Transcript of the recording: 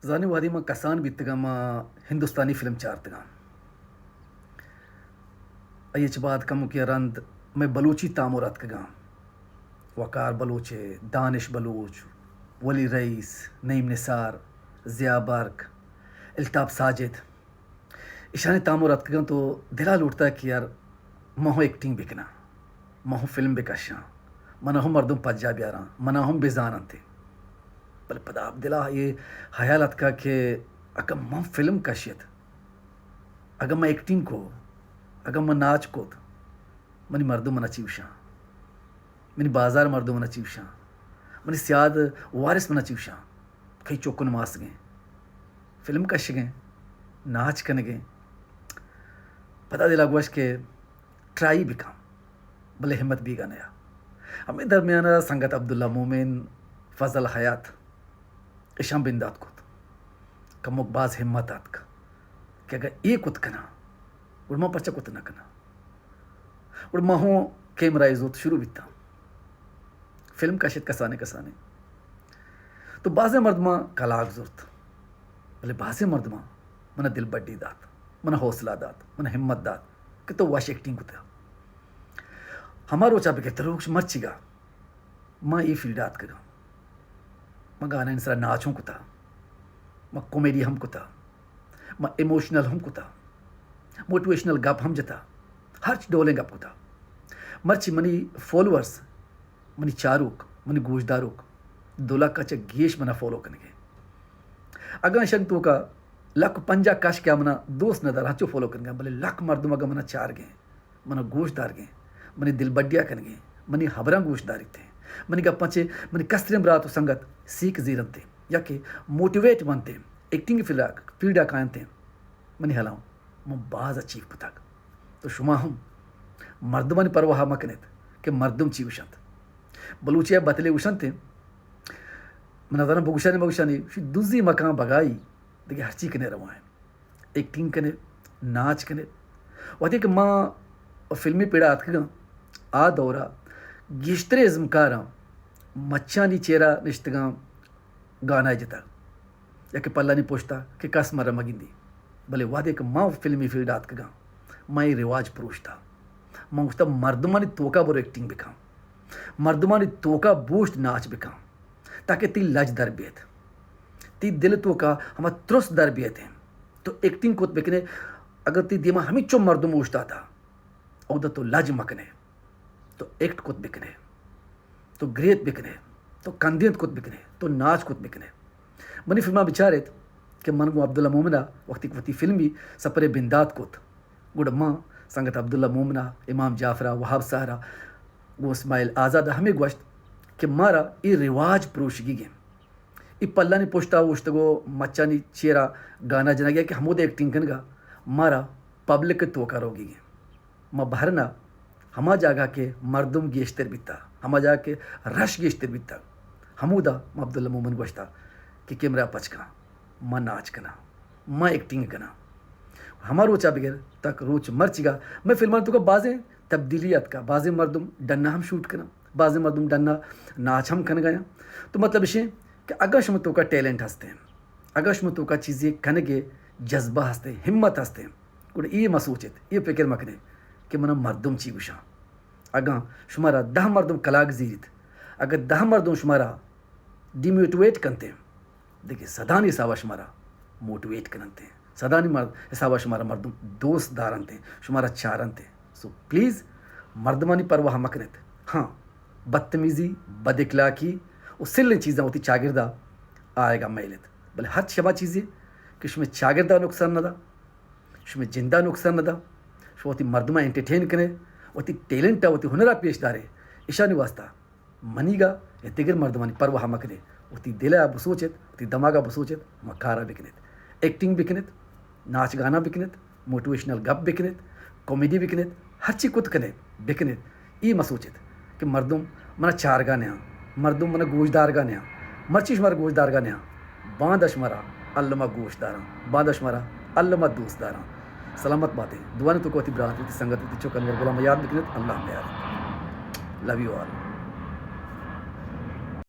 زانی وادی ما کسان بیتگا ما ہندوستانی فلم چارتگا ایچ بعد کم کی رند میں بلوچی تامورات کگا وقار بلوچ دانش بلوچ ولی رئیس نعیم نثار ضیاء برق الطاف ساجد ایشانی تامورات کگا تو دلا لوٹتا ہے کہ یار ماہو ایکٹنگ بکنا ماہو فلم بکشاں منا ہم مردم پجا بیاراں منا ہم بیزانن تھے بل پدا اب دلا یہ خیالات کا کہ اگر میں فلم کشیت اگر میں ایکٹنگ کو اگر میں ناچ کو منی مردم منا چیوشاں منی بازار مردم منا چیوشاں منی سیاد وارث منا چیوشاں کئی چوکن ماس گئے فلم کش گئے ناچ کن گئے پتا دلا گوش کہ ٹرائی بکا بلے ہمت بھی گا نیا ہمیں درمیانہ سنگت عبداللہ مومن فضل حیات اشام بندات کو کمک باز ہمتات کا کہ اگر ایک کت کنا اور ماں پچا کت نہ کنا اور ماں ہوں کیمرہ ازوت شروع بیتا فلم کشت کسانے تو بعض مردماں کلاک زورت بلے بعض مردماں منہ دل بڑی دات منہ حوصلہ دات منہ ہمت دات کہ تو واش ایکٹنگ کتا ہمارو چاپے کہ تروکش مرچی گا ماں یہ فیلڈات کگا ماں گانا انسرا ناچوں کتا ماں کومیڈی ہم کتا ماں ایموشنل ہم کتا موٹیویشنل گپ ہم جتا ہر چی ڈولیں گپ کتا مرچی منی فالورز منی چاروک منی گوشداروک دولا کچا گیش منا فالو کنگے اگا شنگ تو کا لک پنجا کاش کیا منا دوست ندار ہچو فالو کنگے بلے لک مردم اگا منا چار گئے منا گوشدار گئے منی دل بڈیا کنگے منی حبران گوشداری تھے منی گپ پنچے منی کسترم راتو سنگت سیکھ زیرن تھے یا کہ موٹیویٹ بنتے ایکٹنگ فیلڈا کائن تھے منی حلاؤں من باز اچیو کتاک تو شما ہم مردمانی پرواہ مکنیت کہ مردم چی وشند بلوچیا بطلے وشند تھے من ادارم بگوشانی شی دوزی مکان بگائی دیکھے ہر چی کنے روائیں ایکٹنگ کنے ناچ کنے وقتی کہ ماں فلمی پیڑا آت کگا آ دورا گیشتر ازمکارا مچانی چیرا نشتگاں گانا جتا یا کہ پلانی پوشتا کہ کس مرا مگندی بلے وعدے کہ ماں فلمی فیلڈ آت کگا ماں یہ رواج پروشتا ماں گوشتا مردمانی توکا برو ایکٹنگ بکا مردمانی توکا بوشت ناچ بکا تاکہ تی لج در بیت تی دل توکا ہما ترس در بیت ہیں تو ایکٹنگ کوت بکنے اگر تی دیما ہمیں چو مردم اوشتا تھا او دا تو لج مکنے تو ایکٹ کوت بکنے تو گریت بکنے تو کندیت کوت بکنے تو ناچ کوت بکنے منی فلمہ بچارت کہ من گو عبداللہ مومنہ وقتی فلمی سپرے بندات کوت گوڑا ماں سنگت عبداللہ مومنہ امام جعفرہ وہاب سہرہ گو اسماعیل آزادہ ہمیں گوشت کہ مارا یہ رواج پروشگی گئے یہ پلہ نے پوشتا وشتگو مچانی چیرا گانا جنا گیا کہ ہمود ایکٹنگ کنگا مارا پبلک توکا روگی گئے ماں بہرنا ہما جاگا کے مردم گیشتر بیتا ہما جاگا کے رش گیشتر بیتا ہمودا ماں عبداللہ مومن گوشتا کہ کیمرہ پچکا ماں ناچ کنا ماں ایکٹنگ کنا ہما روچا بغیر تک روچ مرچ گا میں فلمان تو کا بازیں تبدیلیات کا بازیں مردم ڈنہ ہم شوٹ کنا بازیں مردم ڈنہ ناچ ہم کن گیا تو مطلب اسے کہ اگر شمتوں کا ٹیلنٹ ہستے ہیں اگر شمتوں کا چیزیں کنگے جذبہ ہستے ہمت ہستے گوڑا یہ مسوچت یہ فکر مکنے کہ منا مردم چی گوشا اگاں شمارا 10 مردم کلاک زیرت اگر 10 مردم شمارا ڈیموٹیویٹ کنتے دیکھیں سدانی حسابہ شمارا موٹیویٹ کنتے سدانی حسابہ شمارا مردم دوست دارنتے شمارا چارنتے سو پلیز مردمانی پرواہ مکنت ہاں بدتمیزی بد اخلاقی وہ سلن چیزاں ہوتی چاگردہ آئے گا میلت بلے ہر شبہ چیزیں کہ شمیں چاگردہ نقصان نہ دا شمیں جندہ نقصان نہ دا شو ہوتی مردمہ انٹرٹین کنے ہوتی ٹیلنٹا ہوتی ہنرہ پیش دارے اشانی واسطہ منی گا یا دیگر مردمانی پرواہ مکنے ہوتی دلہ بسوچت ہوتی دماغہ بسوچت مکارہ بکنت ایکٹنگ بکنت ناچ گانا بکنت موٹیویشنل گپ بکنت کامیڈی بکنت ہر چی کت کنے بکنت یہ مسوچت کہ مردم منا چار گا نیا مردم منا گوشدار گا نیا مرچی شمارا گوشدار گا نیا باندش مرا علمہ گوشداراں باندش مرا علمہ دوست داراں سلامت باتیں دعا نے تو کو برات سنگت چوکن ور غلام یاد بکنت اللہ میں یاد لو یو آل